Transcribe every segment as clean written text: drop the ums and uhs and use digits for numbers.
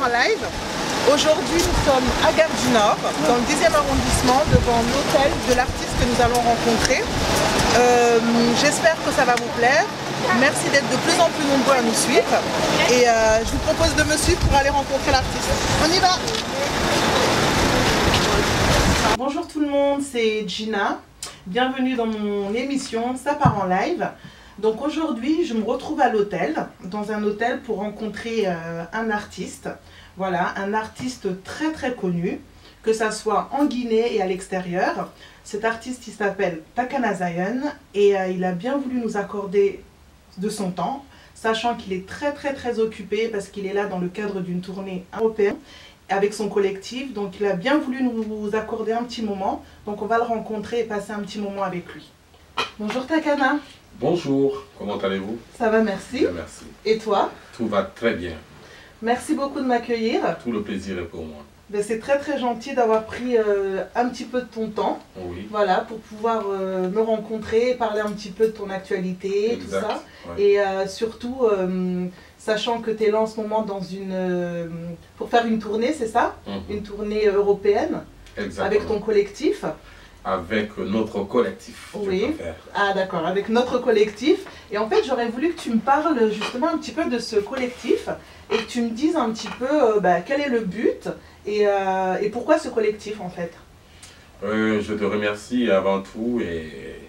en live. Aujourd'hui, nous sommes à Gare du Nord, dans le 10e arrondissement, devant l'hôtel de l'artiste que nous allons rencontrer. J'espère que ça va vous plaire. Merci d'être de plus en plus nombreux à nous suivre. Et je vous propose de me suivre pour aller rencontrer l'artiste. On y va! Bonjour tout le monde, c'est Gina. Bienvenue dans mon émission Ça part en live. Donc aujourd'hui, je me retrouve à l'hôtel, dans un hôtel pour rencontrer un artiste. Voilà, un artiste très très connu, que ça soit en Guinée et à l'extérieur. Cet artiste, il s'appelle Takana Zion et il a bien voulu nous accorder de son temps, sachant qu'il est très occupé parce qu'il est là dans le cadre d'une tournée européenne avec son collectif. Donc il a bien voulu nous accorder un petit moment. Donc on va le rencontrer et passer un petit moment avec lui. Bonjour Takana. Bonjour, comment allez-vous? Ça va, merci. Bien, merci. Et toi? Tout va très bien. Merci beaucoup de m'accueillir. Tout le plaisir est pour moi. Ben, c'est très gentil d'avoir pris un petit peu de ton temps. Oui. Voilà, pour pouvoir me rencontrer, parler un petit peu de ton actualité, Exact, tout ça. ouais. Et surtout, sachant que tu es là en ce moment dans pour faire une tournée, c'est ça? Une tournée européenne. Exactement. Avec ton collectif. Avec notre collectif, oui. je préfère. Ah d'accord, avec notre collectif. Et en fait, j'aurais voulu que tu me parles justement un petit peu de ce collectif et que tu me dises un petit peu quel est le but et pourquoi ce collectif en fait. Je te remercie avant tout et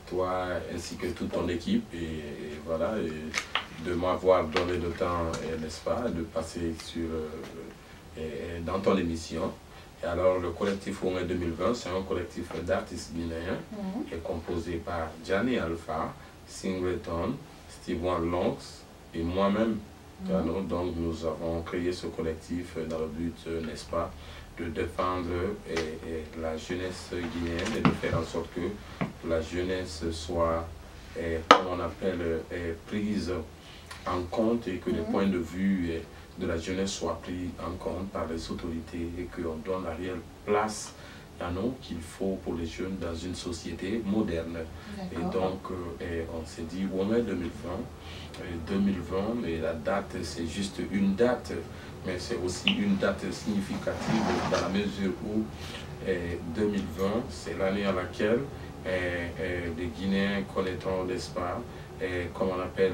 toi ainsi que toute ton équipe et voilà, et de m'avoir donné le temps, n'est-ce pas, de passer dans ton émission. Et alors, le collectif Ouangai 2020, c'est un collectif d'artistes guinéens qui est composé par Gianni Alpha, Singleton, Steve Lonks et moi-même. Donc, nous avons créé ce collectif dans le but, n'est-ce pas, de défendre la jeunesse guinéenne et de faire en sorte que la jeunesse soit, comme on appelle, prise en compte et que les points de vue de la jeunesse soit pris en compte par les autorités et qu'on donne la réelle place qu'il faut pour les jeunes dans une société moderne. Et donc, on s'est dit, Ouangai 2020, mais la date, c'est juste une date, mais c'est aussi une date significative dans la mesure où 2020, c'est l'année à laquelle les Guinéens connaîtront, n'est-ce pas, comme on appelle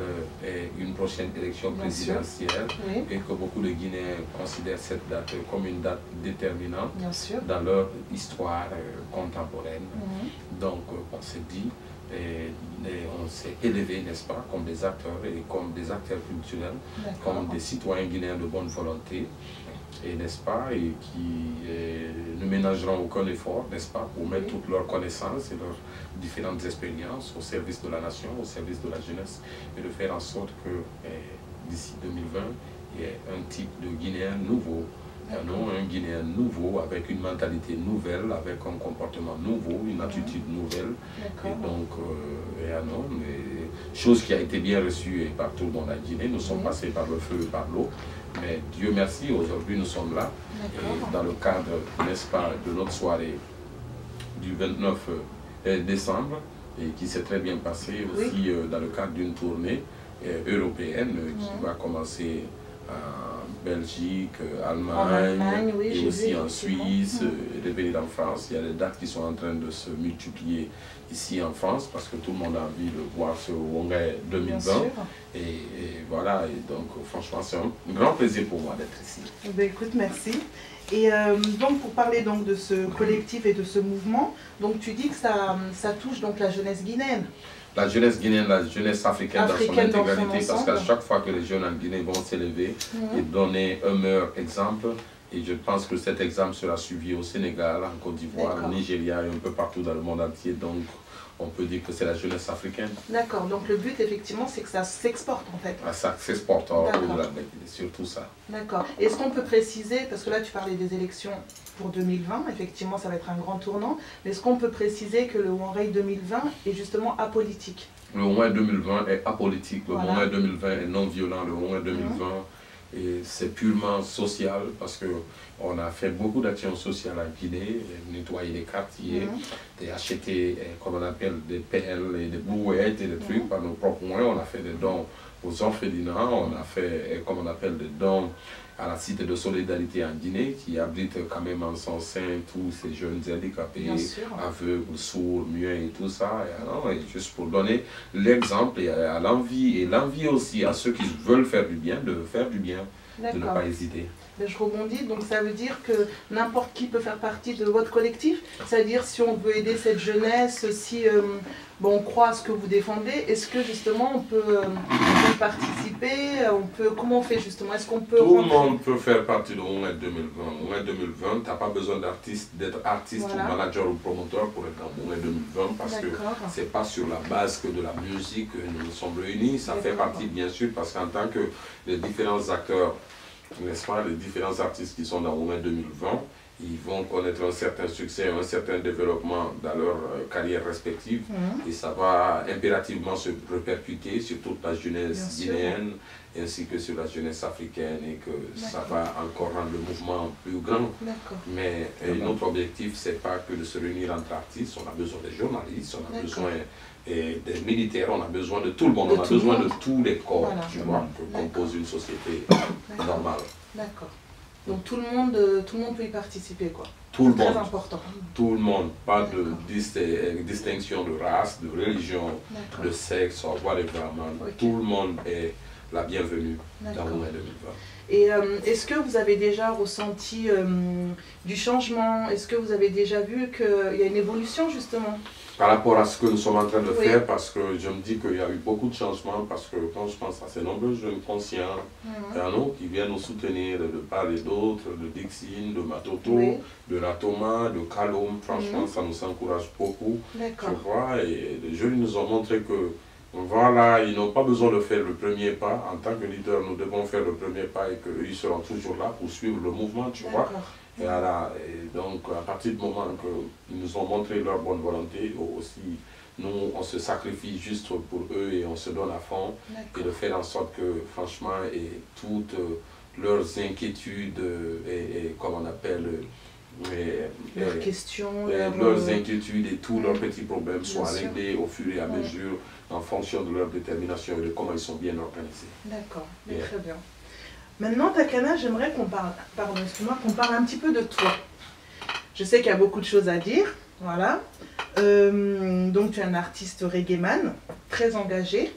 une prochaine élection présidentielle, et que beaucoup de Guinéens considèrent cette date comme une date déterminante dans leur histoire contemporaine. Donc on s'est dit, on s'est élevé, n'est-ce pas, comme des acteurs et comme des acteurs culturels, comme des citoyens guinéens de bonne volonté, et n'est-ce pas, et qui ne ménageront aucun effort, n'est-ce pas, pour mettre toutes leurs connaissances et leurs différentes expériences au service de la nation, au service de la jeunesse, et de faire en sorte que d'ici 2020, il y ait un type de Guinéen nouveau, un Guinéen nouveau, avec une mentalité nouvelle, avec un comportement nouveau, une attitude nouvelle, et donc, chose qui a été bien reçue par tout le monde à Guinée. Nous sommes passés par le feu et par l'eau. Mais Dieu merci, aujourd'hui nous sommes là, et dans le cadre, n'est-ce pas, de notre soirée du 29 décembre, et qui s'est très bien passé aussi dans le cadre d'une tournée européenne qui va commencer en Belgique, Allemagne, et aussi en Suisse, et revenir en France. Il y a des dates qui sont en train de se multiplier ici en France, parce que tout le monde a envie de voir ce Ouangai 2020. Et voilà, et donc franchement c'est un grand plaisir pour moi d'être ici. Ben, écoute, merci. Et donc pour parler donc de ce collectif et de ce mouvement, donc tu dis que ça touche donc la jeunesse guinéenne. La jeunesse guinéenne, la jeunesse africaine dans son intégralité, parce qu'à chaque fois que les jeunes en Guinée vont s'élever et donner un meilleur exemple, et je pense que cet exemple sera suivi au Sénégal, en Côte d'Ivoire, au Nigeria et un peu partout dans le monde entier, donc on peut dire que c'est la jeunesse africaine. D'accord, donc le but effectivement c'est que ça s'exporte en fait. Ça s'exporte au-delà, surtout ça. D'accord. Est-ce qu'on peut préciser, parce que là tu parlais des élections pour 2020, effectivement ça va être un grand tournant, mais est-ce qu'on peut préciser que le Ouangai 2020 est justement apolitique? Le Ouangai 2020 est apolitique, le Ouangai 2020 est non violent, le Ouangai 2020 et c'est purement social parce qu'on a fait beaucoup d'actions sociales en Guinée, nettoyer les quartiers, acheter, comme on appelle, des pelles et des brouettes et des trucs par nos propres moyens. On a fait des dons aux orphelinats. On a fait, comme on appelle, des dons à la Cité de Solidarité en Guinée, qui abrite quand même en son sein tous ces jeunes handicapés, aveugles, sourds, muets et tout ça. Et juste pour donner l'exemple et à l'envie, et l'envie aussi à ceux qui veulent faire du bien, de faire du bien, de ne pas hésiter. Je rebondis, donc ça veut dire que n'importe qui peut faire partie de votre collectif, c'est-à-dire si on veut aider cette jeunesse, si bon, on croit à ce que vous défendez, est-ce que justement on peut participer, comment on fait justement, est-ce qu'on peut... Tout le monde peut faire partie de ONED 2020. ONED 2020, tu n'as pas besoin d'être artiste ou manager ou promoteur pour être dans ONED 2020 parce que ce n'est pas sur la base que de la musique que nous nous sommes réunis, ça fait partie bien sûr parce qu'en tant que les différents acteurs, n'est-ce pas, les différents artistes qui sont dans ONED 2020, ils vont connaître un certain succès, un certain développement dans leur carrière respective et ça va impérativement se répercuter sur toute la jeunesse guinéenne ainsi que sur la jeunesse africaine et que ça va encore rendre le mouvement plus grand. Mais notre objectif, c'est pas que de se réunir entre artistes, on a besoin des journalistes, on a besoin des militaires, on a besoin de tout le monde, on a besoin de tous les corps, tu vois, pour composer une société normale. D'accord. Donc tout le monde peut y participer, quoi. Tout le monde. Très important. Tout le monde. Pas de distinction de race, de religion, de sexe, whatever. Tout le monde est la bienvenue dans ONED 2020. Et est-ce que vous avez déjà ressenti du changement? Est-ce que vous avez déjà vu qu'il y a une évolution justement? Par rapport à ce que nous sommes en train de faire, parce que je me dis qu'il y a eu beaucoup de changements, parce que quand je pense à ces nombreux jeunes conscients qui viennent nous soutenir de part et d'autre, de Dixine, de Matoto, de Ratoma, de Kalom, franchement ça nous encourage beaucoup, tu vois, et les jeunes nous ont montré que voilà, ils n'ont pas besoin de faire le premier pas. En tant que leader, nous devons faire le premier pas et qu'ils seront toujours là pour suivre le mouvement, tu vois. Et, voilà, et donc, à partir du moment qu'ils nous ont montré leur bonne volonté, aussi, nous, on se sacrifie juste pour eux et on se donne à fond. Et de faire en sorte que, franchement, et toutes leurs inquiétudes, et comme on appelle, leurs questions, leurs inquiétudes et tous leurs petits problèmes soient réglés au fur et à mesure en fonction de leur détermination et de comment ils sont bien organisés. D'accord, très bien. Maintenant, Takana, j'aimerais qu'on parle, qu'on parle un petit peu de toi. Je sais qu'il y a beaucoup de choses à dire, voilà. Donc, tu es un artiste reggaeman, très engagé,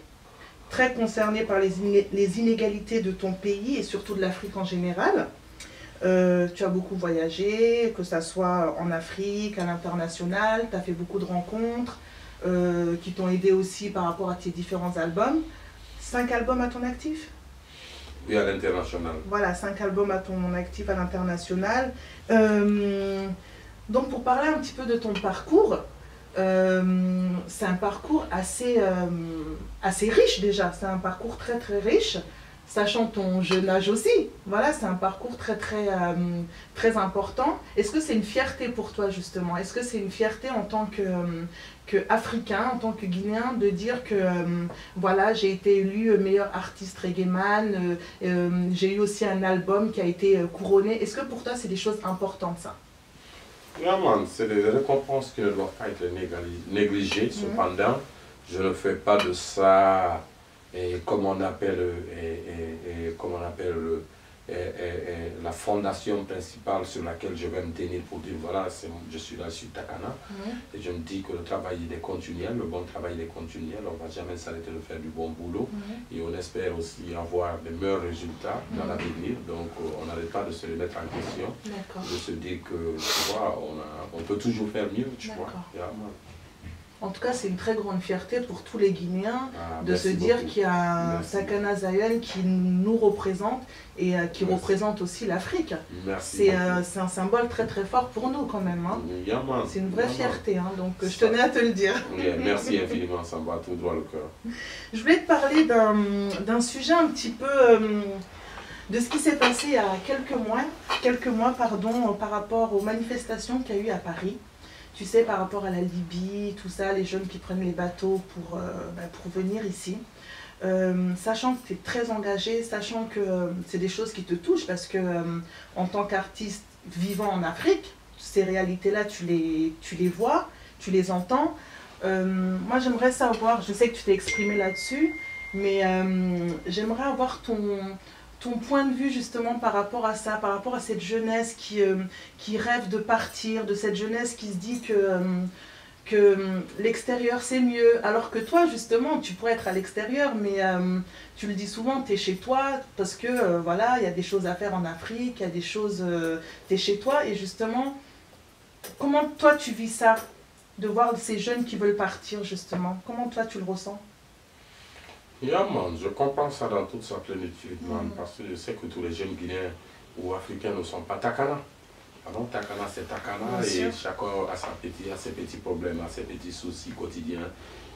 très concerné par les inégalités de ton pays et surtout de l'Afrique en général. Tu as beaucoup voyagé, que ce soit en Afrique, à l'international, tu as fait beaucoup de rencontres qui t'ont aidé aussi par rapport à tes différents albums. 5 albums à ton actif? Oui, à l'international. Voilà, 5 albums à ton actif à l'international. Donc pour parler un petit peu de ton parcours, c'est un parcours assez riche déjà, c'est un parcours très très riche. Sachant ton jeune âge aussi, voilà, c'est un parcours très important. Est-ce que c'est une fierté pour toi justement? Est-ce que c'est une fierté en tant qu'Africain, en tant que Guinéen, de dire que voilà, j'ai été élu meilleur artiste reggaeman, j'ai eu aussi un album qui a été couronné. Est-ce que pour toi c'est des choses importantes ça? Vraiment, c'est des récompenses qui ne doivent pas être négligées. Cependant, je ne fais pas de ça... Et comme on appelle, la fondation principale sur laquelle je vais me tenir pour dire voilà, je suis là sur Takana. Et je me dis que le travail est continuel, le bon travail est continuel, on ne va jamais s'arrêter de faire du bon boulot. Et on espère aussi avoir de meilleurs résultats dans l'avenir. Donc on n'arrête pas de se remettre en question, de se dire que tu vois, on peut toujours faire mieux, tu vois. En tout cas, c'est une très grande fierté pour tous les Guinéens de se dire qu'il y a un Takana Zion qui nous représente et qui représente aussi l'Afrique. C'est un symbole très très fort pour nous quand même. Hein. C'est une vraie fierté, hein, donc je tenais à te le dire. Merci infiniment, ça me va tout droit le cœur. Je voulais te parler d'un sujet un petit peu de ce qui s'est passé il y a quelques mois par rapport aux manifestations qu'il y a eu à Paris. Tu sais, par rapport à la Libye, tout ça, les jeunes qui prennent les bateaux pour venir ici. Sachant que tu es très engagé, sachant que c'est des choses qui te touchent, parce que en tant qu'artiste vivant en Afrique, ces réalités-là, tu les vois, tu les entends. Moi, j'aimerais savoir, je sais que tu t'es exprimé là-dessus, Mais j'aimerais avoir ton point de vue justement par rapport à ça, par rapport à cette jeunesse qui rêve de partir, de cette jeunesse qui se dit que l'extérieur c'est mieux, alors que toi justement tu pourrais être à l'extérieur, mais tu le dis souvent, tu es chez toi parce que voilà, il y a des choses à faire en Afrique, il y a des choses, tu es chez toi. Et justement, comment toi tu vis ça, de voir ces jeunes qui veulent partir justement, comment toi tu le ressens? Yeah, man, je comprends ça dans toute sa plénitude, man, parce que je sais que tous les jeunes Guinéens ou Africains ne sont pas Takana. Alors, Takana, c'est Takana, et chacun a ses petits problèmes, a ses petits soucis quotidiens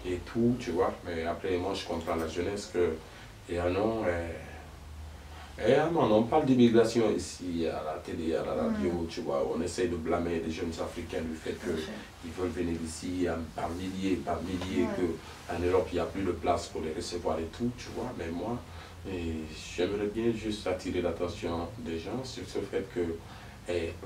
et tout, tu vois. Mais après, moi, je comprends la jeunesse que, on parle d'immigration ici à la télé, à la radio, tu vois. On essaie de blâmer les jeunes Africains du fait qu'ils veulent venir ici par milliers, qu'en Europe, il n'y a plus de place pour les recevoir et tout, tu vois. Mais moi, j'aimerais bien juste attirer l'attention des gens sur ce fait que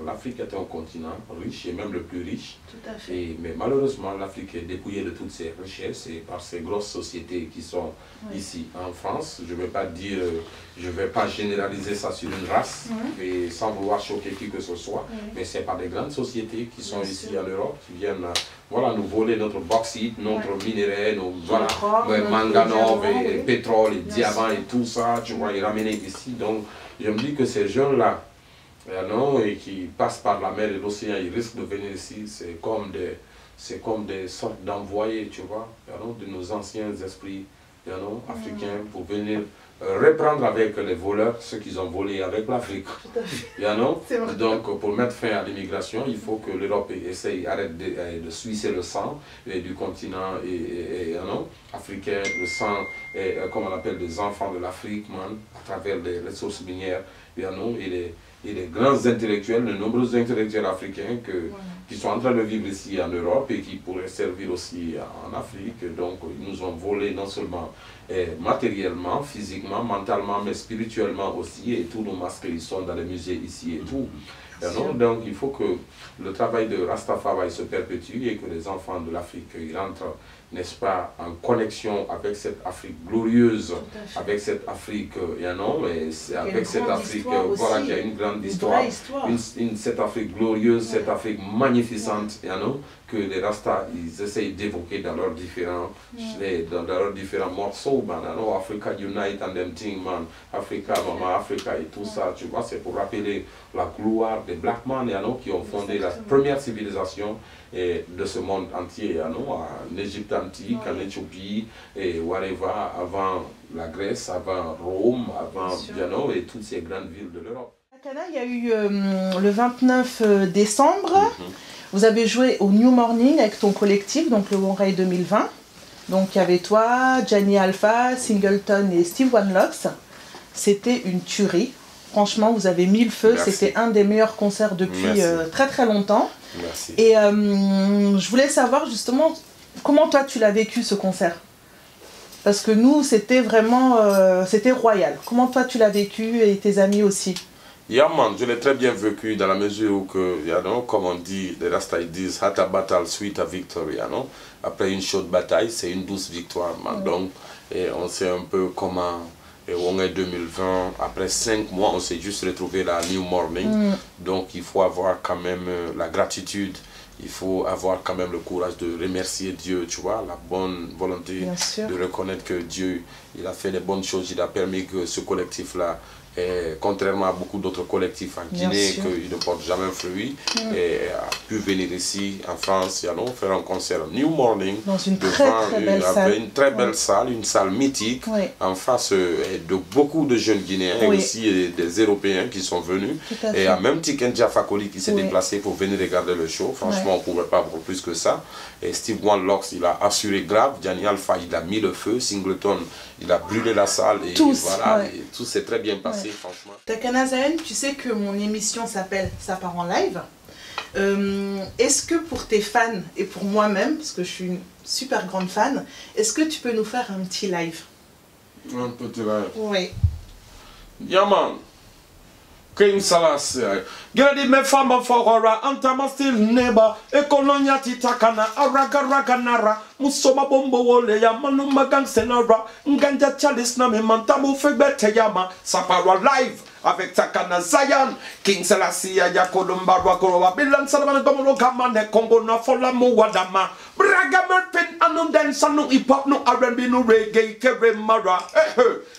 l'Afrique est un continent riche et même le plus riche. Tout à fait. Mais malheureusement, l'Afrique est dépouillée de toutes ses richesses et par ces grosses sociétés qui sont ici en France. Je ne vais pas généraliser ça sur une race et sans vouloir choquer qui que ce soit, mais c'est par des grandes sociétés qui sont ici en Europe, qui viennent nous voler notre bauxite, notre minerai, nos manganèse, et pétrole, et diamants et tout ça, tu vois, et ramener ici. Donc, je me dis que ces jeunes-là, et qui passent par la mer et l'océan, ils risquent de venir ici, c'est comme des sortes d'envoyés, tu vois, de nos anciens esprits africains pour venir reprendre avec les voleurs ce qu'ils ont volé avec l'Afrique. Donc pour mettre fin à l'immigration, il faut que l'Europe arrête de sucer le sang du continent africain, le sang, comme on appelle, des enfants de l'Afrique, à travers les ressources minières, et les grands intellectuels, les nombreux intellectuels africains qui sont en train de vivre ici en Europe et qui pourraient servir aussi en Afrique. Donc ils nous ont volé non seulement matériellement, physiquement, mentalement, mais spirituellement aussi, et tous nos masques ils sont dans les musées ici et tout. Donc il faut que le travail de Rastafari se perpétue et que les enfants de l'Afrique rentrent, n'est-ce pas, en connexion avec cette Afrique glorieuse, avec cette Afrique, avec cette Afrique, voilà, qui a une grande histoire, cette Afrique glorieuse, cette Afrique magnificente, que les Rastas, ils essayent d'évoquer dans leurs différents, morceaux, Africa Unite and them thing, man, Africa, Mama, Africa et tout ça, tu vois, c'est pour rappeler la gloire des Black Men, qui ont fondé la première civilisation de ce monde entier, en Égypte antique, en Éthiopie, et whatever, avant la Grèce, avant Rome, avant et toutes ces grandes villes de l'Europe. Takana, il y a eu le 29 décembre, vous avez joué au New Morning avec ton collectif, donc le One Ray 2020. Donc il y avait toi, Gianni Alpha, Singleton et Steve Wanlocks. C'était une tuerie. Franchement, vous avez mis le feu. C'était un des meilleurs concerts depuis très très longtemps. Merci. Et je voulais savoir justement comment toi tu l'as vécu ce concert. Parce que nous, c'était vraiment, c'était royal. Comment toi tu l'as vécu et tes amis aussi? Yeah, man, je l'ai très bien vécu dans la mesure où, comme on dit, les Rastas disent, hot a battle, sweet a victory, Après une chaude bataille, c'est une douce victoire, man. Donc, on sait un peu comment, on est 2020, après 5 mois, on s'est juste retrouvé là, New Morning. Donc, il faut avoir quand même la gratitude. Il faut avoir quand même le courage de remercier Dieu, tu vois, la bonne volonté de reconnaître que Dieu, il a fait les bonnes choses, il a permis que ce collectif-là, contrairement à beaucoup d'autres collectifs en Guinée, qui ne portent jamais fruit, a pu venir ici en France, faire un concert New Morning dans une très belle salle. Une très belle salle, une salle mythique, en face de beaucoup de jeunes Guinéens et aussi des Européens qui sont venus. Et à même Tiken Jafakoli qui s'est déplacé pour venir regarder le show. Franchement, on ne pouvait pas voir plus que ça. Et Steve Wanlocks, il a assuré grave. Gianni Alpha, il a mis le feu. Singleton, il a brûlé la salle. Et voilà, et tout s'est très bien passé. Franchement. Takana Zahen, tu sais que mon émission s'appelle Ça part en live. Est-ce que pour tes fans et pour moi-même, parce que je suis une super grande fan, est-ce que tu peux nous faire un petit live? Un petit live? Oui. Yaman. King Salas. Gedi me famba for ora antama still neighbor. Ekolonya titakana araga raganara. musoma bombo wole ya manuma gang senora nganja chalice na me mantamu febete yama Sapara live avec Takana Zion King Selassie ya Kolumba Wakorowa Bilan Salaman Gomolo Kamane Kongo na fola mo wadama Braga Merpin anu dance anu hip hop no R&B no reggae kere mara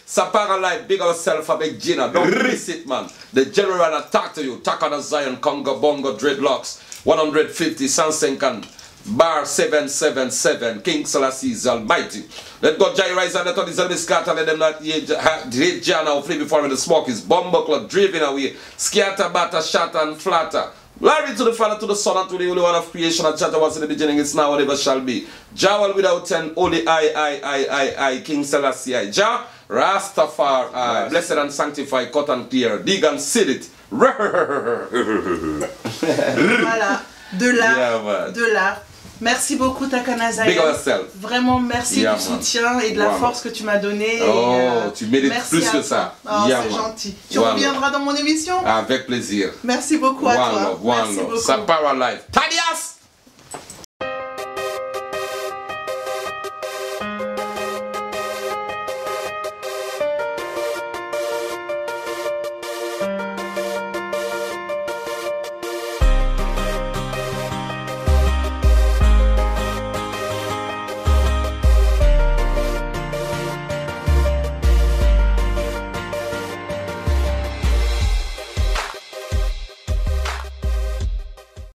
Sapara live big yourself avec Gina don't miss it man the general attack to you Takana Zion Congo Bongo Dreadlocks 150 Sansenkan Bar 777 King Selassie is almighty. Let God Jai rise and let all these enemies scatter. Let them not hate Jana or flee before me. The smoke is bomb driven away. Scatter, batter, shatter, and flatter. Glory to the Father, to the Son, and to the Holy One of creation. And chatter was in the beginning, it's now, whatever shall be. Jah without end, only I, King Selassie I. Jah, Rastafari, blessed and sanctified, cut and clear, dig and seal it. Voilà, de l'art. Merci beaucoup Takana Zion. Big yourself. Vraiment merci du soutien et de la force que tu m'as donné. Oh, tu mérites plus que ça. Oh, c'est gentil. Tu reviendras dans mon émission? Avec plaisir. Merci beaucoup à toi. One love. Sapara life. Thaddeus!